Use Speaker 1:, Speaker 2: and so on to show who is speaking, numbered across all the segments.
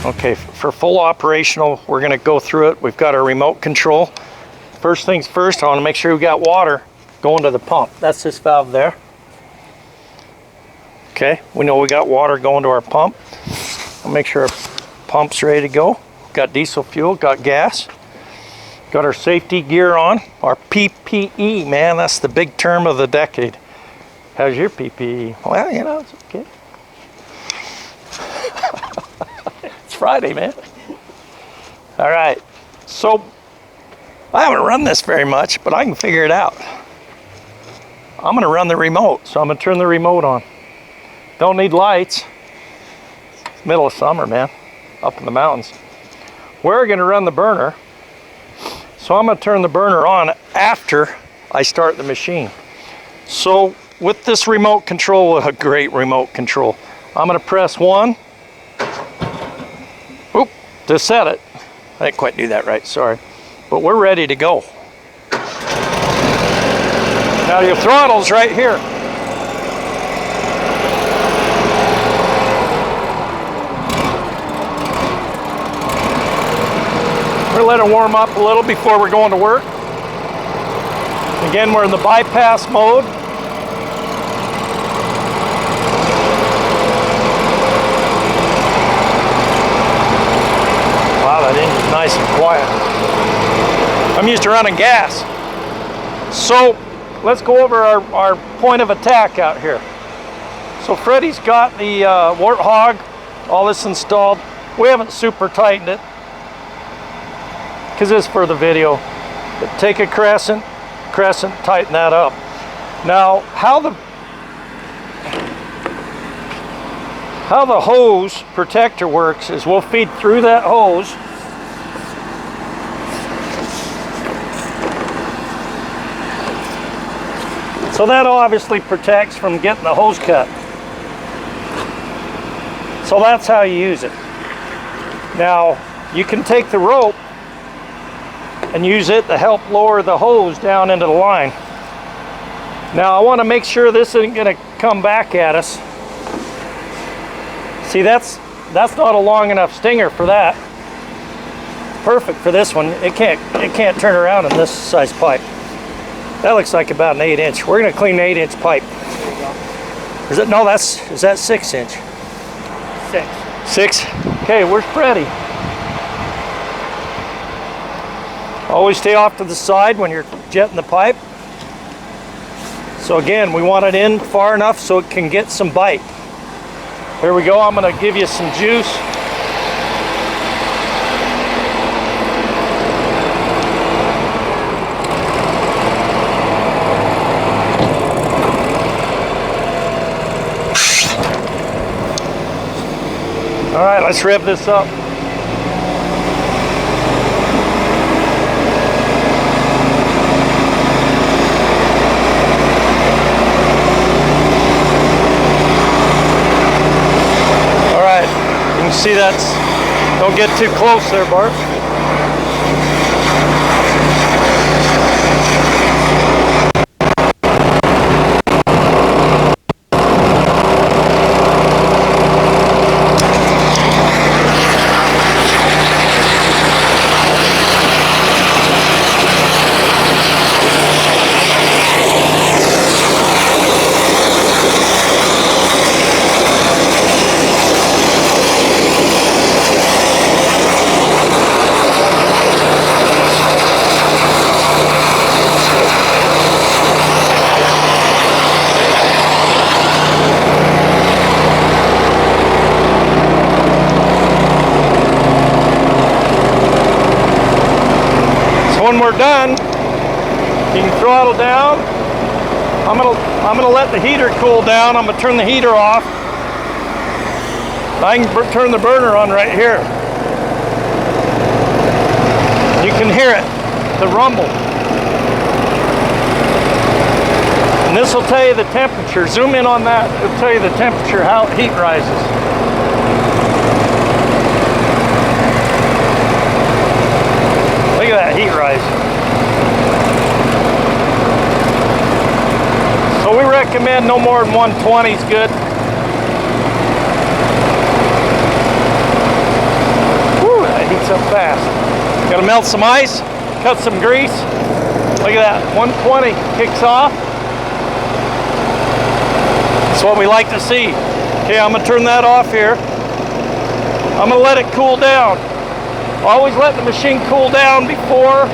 Speaker 1: Okay, for full operational, we're going to go through it. We've got our remote control. First things first, I want to make sure we got water going to the pump. That's this valve there. Okay, we know we got water going to our pump. I'll make sure our pump's ready to go. Got diesel fuel, got gas. Got our safety gear on. Our PPE, man, that's the big term of the decade. How's your PPE? Well, you know, it's okay. It's Friday, man. All right, so I haven't run this very much, but I can figure it out. I'm gonna run the remote, so I'm gonna turn the remote on. Don't need lights. It's middle of summer, man, up in the mountains. We're gonna run the burner, so I'm gonna turn the burner on after I start the machine. So with this remote control, a great remote control, I'm gonna press 1 to set it. I didn't quite do that right, sorry. But we're ready to go. Now your throttle's right here. We'll let it warm up a little before we're going to work. Again, we're in the bypass mode. Wow, that engine's nice and quiet. I'm used to running gas. So let's go over our point of attack out here. So Freddie's got the Warthog, all this installed. We haven't super tightened it because it's for the video. But take a crescent, tighten that up. Now, how the hose protector works is we'll feed through that hose. So that obviously protects from getting the hose cut. So that's how you use it. Now, you can take the rope and use it to help lower the hose down into the line. Now, I want to make sure this isn't going to come back at us. See, that's not a long enough stinger for that. Perfect for this one. It can't turn around in this size pipe. That looks like about an 8-inch. We're going to clean an 8-inch pipe.
Speaker 2: There you go.
Speaker 1: Is that 6-inch?
Speaker 2: 6.
Speaker 1: 6? Okay, where's Freddie? Always stay off to the side when you're jetting the pipe. So again, we want it in far enough so it can get some bite. Here we go, I'm gonna give you some juice. All right, let's rev this up. See, don't get too close there, Bart. When we're done, you can throttle down. I'm gonna let the heater cool down. I'm gonna turn the heater off. I can turn the burner on right here. You can hear it, the rumble. And this will tell you the temperature. Zoom in on that. It'll tell you the temperature, how heat rises. Look at that heat rise. So we recommend no more than 120 is good. heats up fast. Gotta melt some ice, cut some grease. Look at that, 120 kicks off. That's what we like to see. Okay, I'm gonna turn that off here. I'm gonna let it cool down. Always let the machine cool down before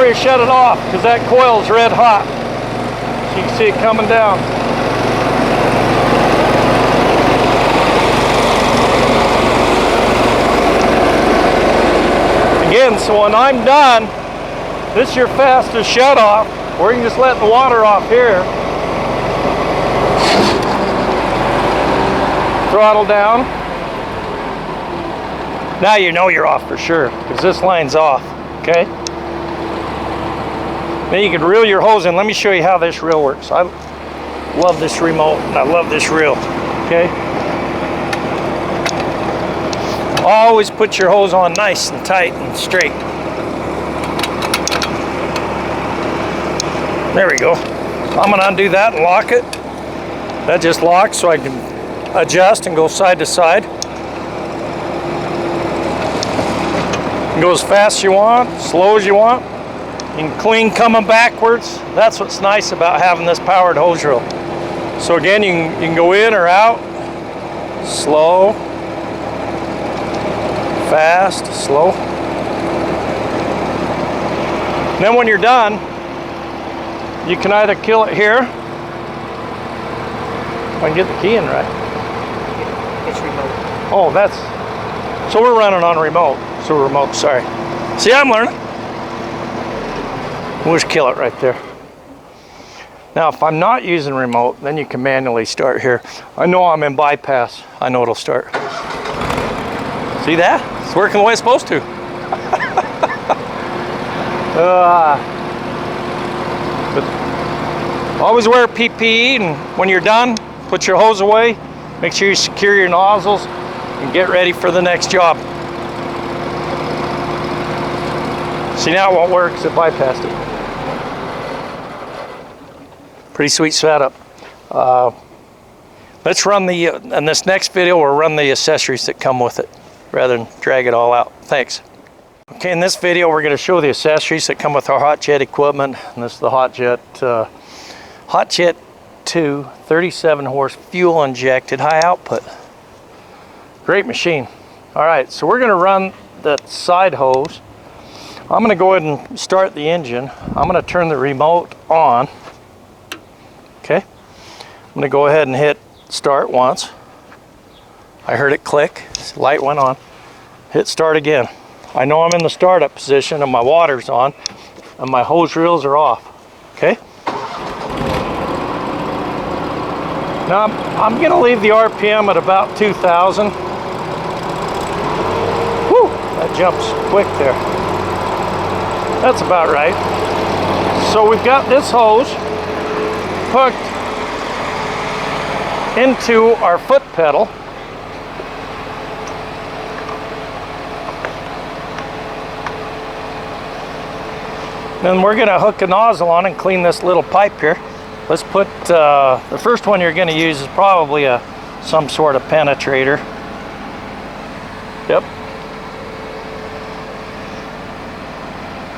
Speaker 1: you shut it off, because that coil is red hot. So you can see it coming down. Again, so when I'm done, this is your fastest shut off, or you can just let the water off here. Throttle down. Now you know you're off for sure, because this line's off, okay? Then you can reel your hose in. Let me show you how this reel works. I love this remote, and I love this reel, okay? Always put your hose on nice and tight and straight. There we go. I'm gonna undo that and lock it. That just locks so I can adjust and go side to side. Go as fast as you want, slow as you want. You can clean coming backwards. That's what's nice about having this powered hose reel. So again, you can go in or out, slow, fast, slow. And then when you're done, you can either kill it here. If I can get the key in right.
Speaker 2: It's remote.
Speaker 1: Oh, that's, so we're running on remote. So remote, sorry. See, I'm learning. We'll just kill it right there. Now, if I'm not using remote, then you can manually start here. I know I'm in bypass. I know it'll start. See that? It's working the way it's supposed to. But always wear PPE, and when you're done, put your hose away. Make sure you secure your nozzles and get ready for the next job. See, now it won't work because it bypassed it. Pretty sweet setup. Let's run the, in this next video, we'll run the accessories that come with it rather than drag it all out. Thanks. Okay, in this video, we're going to show the accessories that come with our HotJet equipment. And this is the HotJet II 37 horse fuel injected high output. Great machine. All right, so we're going to run that side hose. I'm going to go ahead and start the engine. I'm going to turn the remote on. Okay. I'm going to go ahead and hit start once. I heard it click. The light went on. Hit start again. I know I'm in the startup position and my water's on and my hose reels are off. Okay. Now I'm going to leave the RPM at about 2,000. Whew, that jumps quick there. That's about right. So we've got this hose hooked into our foot pedal. Then we're going to hook a nozzle on and clean this little pipe here. Let's put, the first one you're going to use is probably some sort of penetrator. Yep.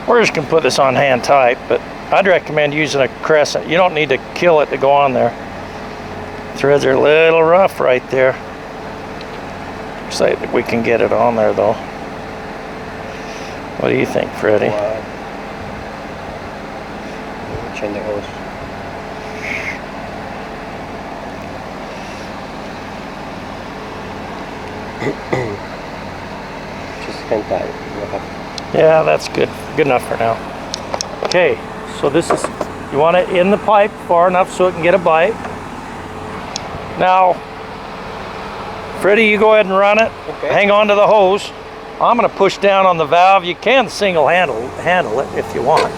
Speaker 1: We're just going to put this on hand tight, but I'd recommend using a crescent. You don't need to kill it to go on there. Threads are a little rough right there. Looks like we can get it on there though. What do you think, Freddie?
Speaker 2: Change the hose. Just hand tight.
Speaker 1: Yeah, that's good. Good enough for now. Okay, so this is, you want it in the pipe far enough so it can get a bite. Now, Freddie, you go ahead and run it. Okay. Hang on to the hose. I'm going to push down on the valve. You can single handle it if you want.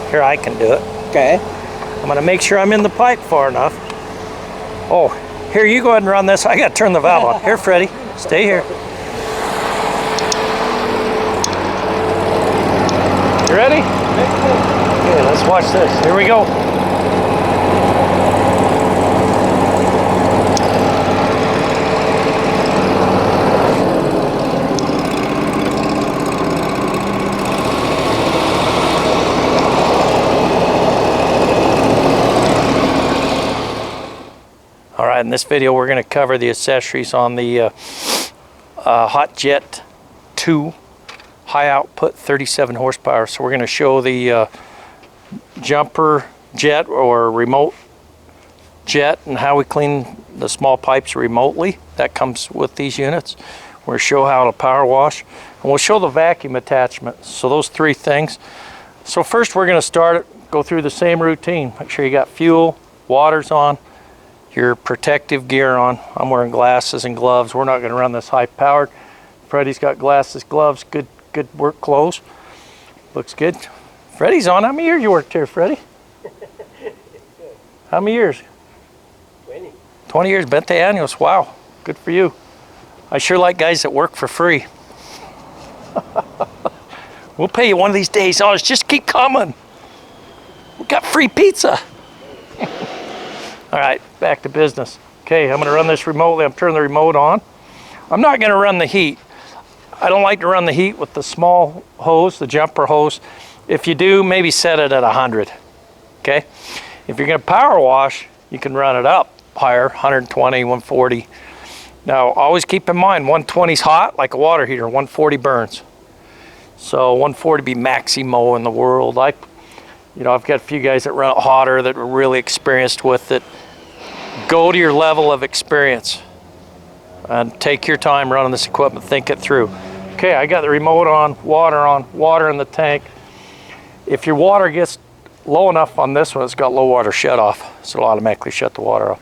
Speaker 1: Here, I can do it.
Speaker 2: Okay.
Speaker 1: I'm going to make sure I'm in the pipe far enough. Oh, here, you go ahead and run this. I got to turn the valve on. Here, Freddie, stay here. You ready? Okay, let's watch this. Here we go. All right, in this video we're going to cover the accessories on the HotJet II high output 37 horsepower. So we're going to show the jumper jet or remote jet and how we clean the small pipes remotely. That comes with these units. We'll show how to power wash, and we'll show the vacuum attachment. So those three things. So first we're going to go through the same routine. Make sure you got fuel, water's on, your protective gear on. I'm wearing glasses and gloves. We're not going to run this high powered. Freddie's got glasses, gloves, good work clothes. Looks good. Freddie's on. How many years you worked here, Freddie? How many years?
Speaker 2: 20.
Speaker 1: 20 years, Bente Años. Wow, good for you. I sure like guys that work for free. We'll pay you one of these days. Oh, just keep coming. We got free pizza. All right, back to business. Okay, I'm gonna run this remotely. I'm turning the remote on. I'm not gonna run the heat. I don't like to run the heat with the small hose, the jumper hose. If you do, maybe set it at 100, okay? If you're gonna power wash, you can run it up higher, 120, 140. Now, always keep in mind, 120 is hot like a water heater, 140 burns. So 140 be maximo in the world. I've got a few guys that run it hotter that are really experienced with it. Go to your level of experience and take your time running this equipment, think it through. Okay, I got the remote on, water in the tank. If your water gets low enough on this one, it's got low water shut off, so it'll automatically shut the water off.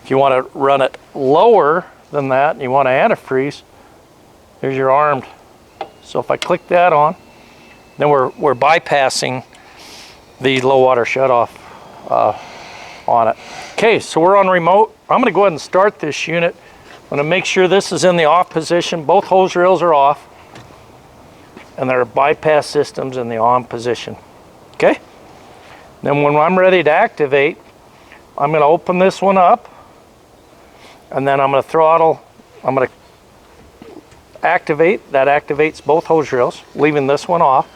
Speaker 1: If you want to run it lower than that and you want to antifreeze, there's your armed. So if I click that on, then we're bypassing the low water shut off on it. Okay, so we're on remote. I'm going to go ahead and start this unit. I'm going to make sure this is in the off position. Both hose reels are off, and there are bypass systems in the on position. Okay? Then when I'm ready to activate, I'm going to open this one up, and then I'm going to throttle. I'm going to activate. That activates both hose reels, leaving this one off.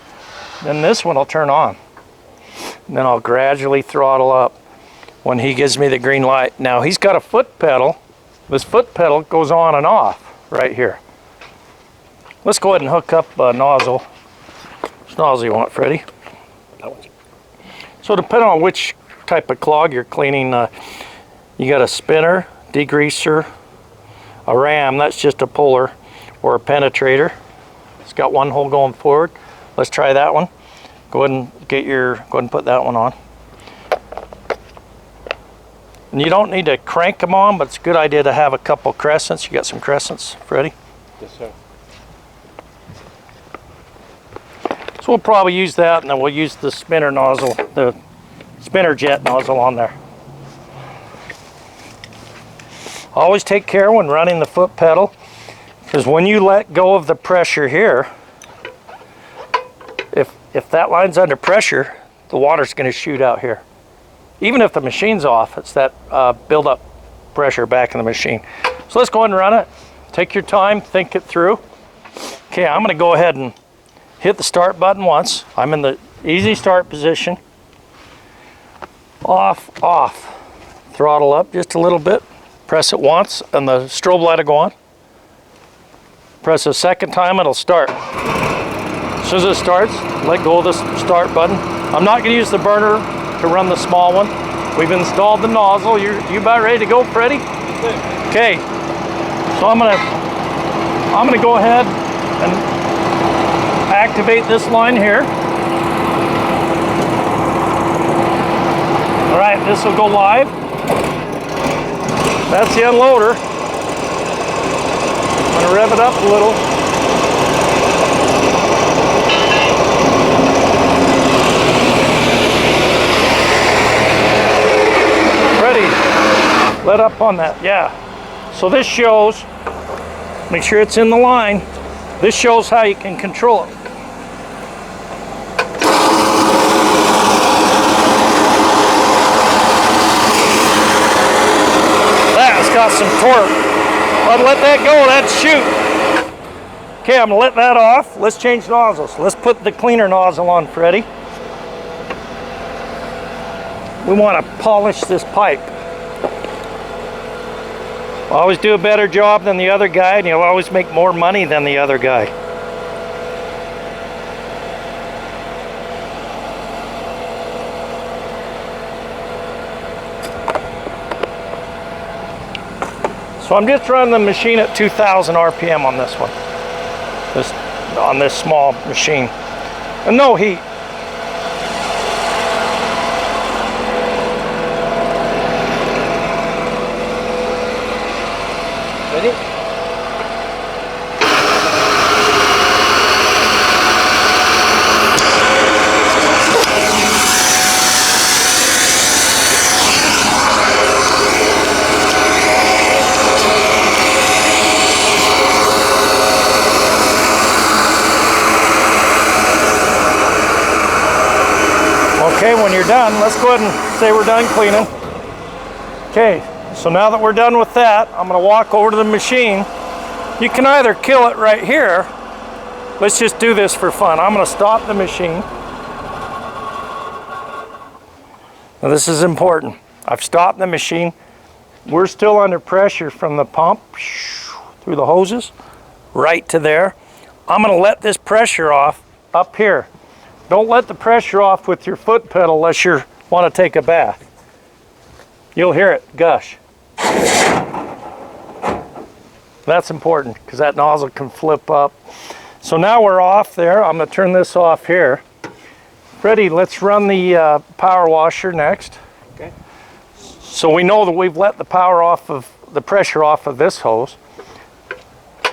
Speaker 1: Then this one will turn on. And then I'll gradually throttle up when he gives me the green light. Now he's got a foot pedal. This foot pedal goes on and off right here. Let's go ahead and hook up a nozzle. Which nozzle you want, Freddie?
Speaker 2: That one.
Speaker 1: So depending on which type of clog you're cleaning, you got a spinner, degreaser, a ram, that's just a puller, or a penetrator. It's got one hole going forward. Let's try that one. Go ahead and put that one on. And you don't need to crank them on, but it's a good idea to have a couple crescents. You got some crescents, Freddie?
Speaker 2: Yes, sir.
Speaker 1: So we'll probably use that, and then we'll use the spinner nozzle, the spinner jet nozzle on there. Always take care when running the foot pedal, because when you let go of the pressure here, if that line's under pressure, the water's going to shoot out here. Even if the machine's off, it's that build-up pressure back in the machine. So let's go ahead and run it. Take your time, think it through. Okay, I'm going to go ahead and hit the start button once. I'm in the easy start position. Off, off. Throttle up just a little bit. Press it once, and the strobe light will go on. Press a second time, it'll start. As soon as it starts, let go of the start button. I'm not going to use the burner to run the small one. We've installed the nozzle. You about ready to go, Freddie? Okay. So I'm gonna go ahead and activate this line here. All right, this will go live. That's the unloader. I'm gonna rev it up a little. Let up on that, yeah. So this shows, make sure it's in the line. This shows how you can control it. That's got some torque. I'd let that go, that'd shoot. Okay, I'm gonna let that off. Let's change nozzles. Let's put the cleaner nozzle on, Freddie. We want to polish this pipe. Always do a better job than the other guy, and you'll always make more money than the other guy. So I'm just running the machine at 2,000 RPM on this one. On this small machine. And no heat.
Speaker 2: Ready?
Speaker 1: Okay, when you're done, let's go ahead and say we're done cleaning. Okay, so now that we're done with that, I'm gonna walk over to the machine. You can either kill it right here. Let's just do this for fun. I'm gonna stop the machine. Now this is important. I've stopped the machine. We're still under pressure from the pump through the hoses right to there. I'm gonna let this pressure off up here. Don't let the pressure off with your foot pedal unless you want to take a bath. You'll hear it gush. That's important because that nozzle can flip up. So now we're off there. I'm going to turn this off here. Freddie, let's run the power washer next.
Speaker 2: Okay.
Speaker 1: So we know that we've let the power off of the pressure off of this hose.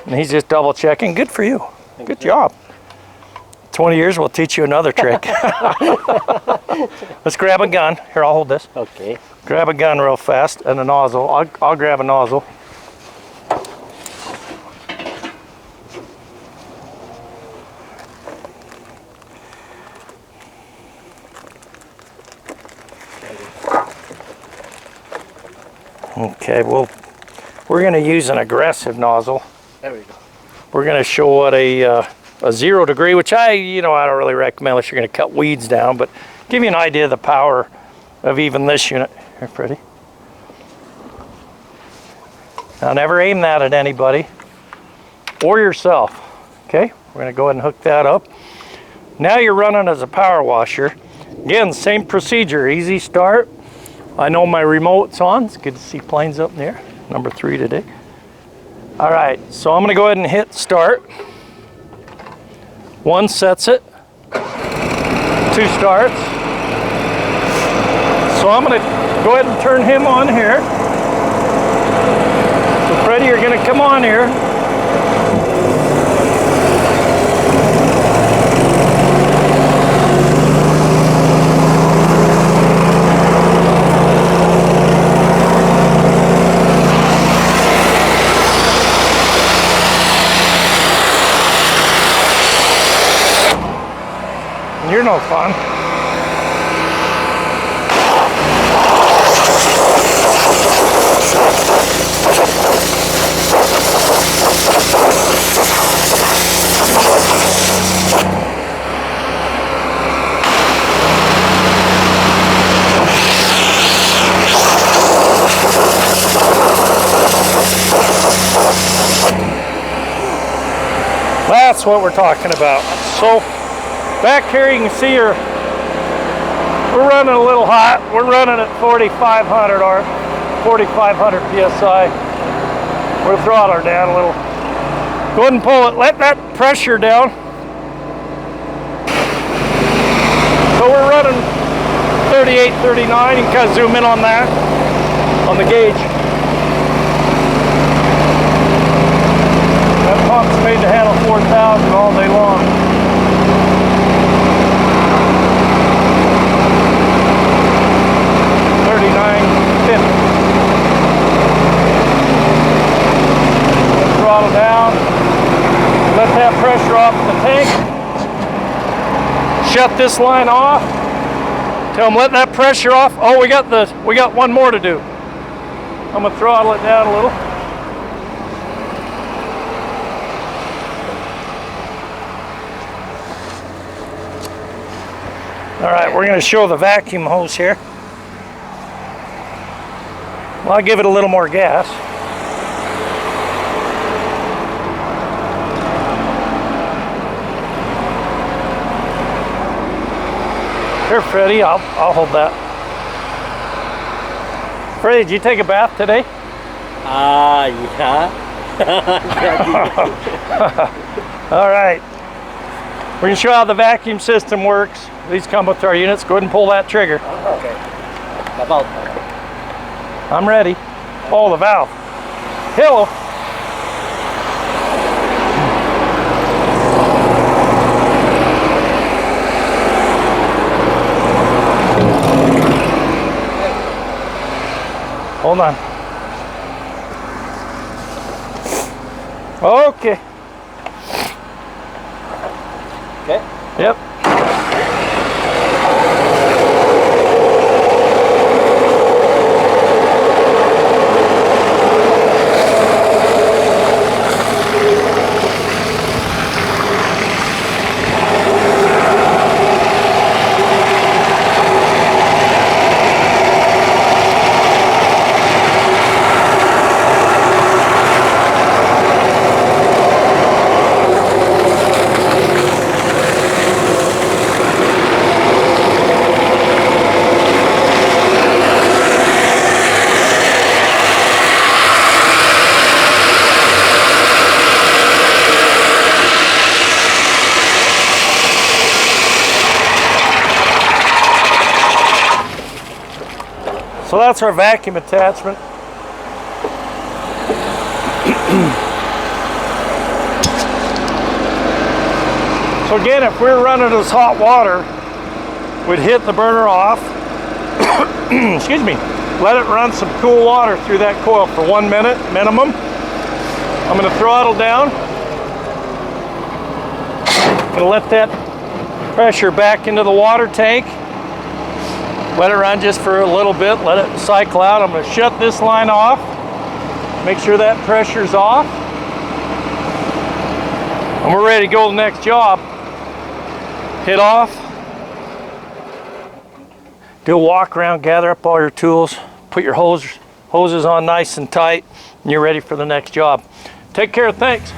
Speaker 1: And he's just double checking. Good for you. Good job. 20 years will teach you another trick. Let's grab a gun. Here, I'll hold this.
Speaker 2: Okay.
Speaker 1: Grab a gun real fast and a nozzle. I'll grab a nozzle. Okay, well, we're going to use an aggressive nozzle.
Speaker 2: There we go.
Speaker 1: We're going to show what a 0 degree, which I don't really recommend unless you're going to cut weeds down, but give you an idea of the power of even this unit. Here, Freddie. Now, never aim that at anybody or yourself. Okay, we're going to go ahead and hook that up. Now you're running as a power washer. Again, same procedure, easy start. I know my remote's on. It's good to see planes up in the air. Number 3 today. All right, so I'm going to go ahead and hit start. 1 sets it, 2 starts. So I'm going to go ahead and turn him on here. So Freddie, you're going to come on here. You're no fun. That's what we're talking about. So back here you can see we're running a little hot. We're running at 4,500 PSI. We'll throttle her down a little. Go ahead and pull it. Let that pressure down. So we're running 38, 39. You can kind of zoom in on that, on the gauge. That pump's made to handle 4,000 all day long. Throttle down, let that pressure off the tank, shut this line off, tell them let that pressure off. Oh, we got one more to do. I'm gonna throttle it down a little. All right, we're gonna show the vacuum hose here. Well, I'll give it a little more gas. Here, Freddie, I'll hold that. Freddie, did you take a bath today?
Speaker 2: Yeah.
Speaker 1: All right. We're going to show how the vacuum system works. These come with our units. Go ahead and pull that trigger.
Speaker 2: Okay. About.
Speaker 1: I'm ready. Oh, the valve. Hello. Hold on. Okay.
Speaker 2: Okay.
Speaker 1: Yep. So that's our vacuum attachment. So again, if we're running this hot water, we'd hit the burner off, excuse me, let it run some cool water through that coil for 1 minute minimum. I'm going to throttle down. Going to let that pressure back into the water tank. Let it run just for a little bit, let it cycle out. I'm going to shut this line off, make sure that pressure's off, and we're ready to go to the next job. Hit off, do a walk around, gather up all your tools, put your hoses on nice and tight, and you're ready for the next job. Take care, thanks.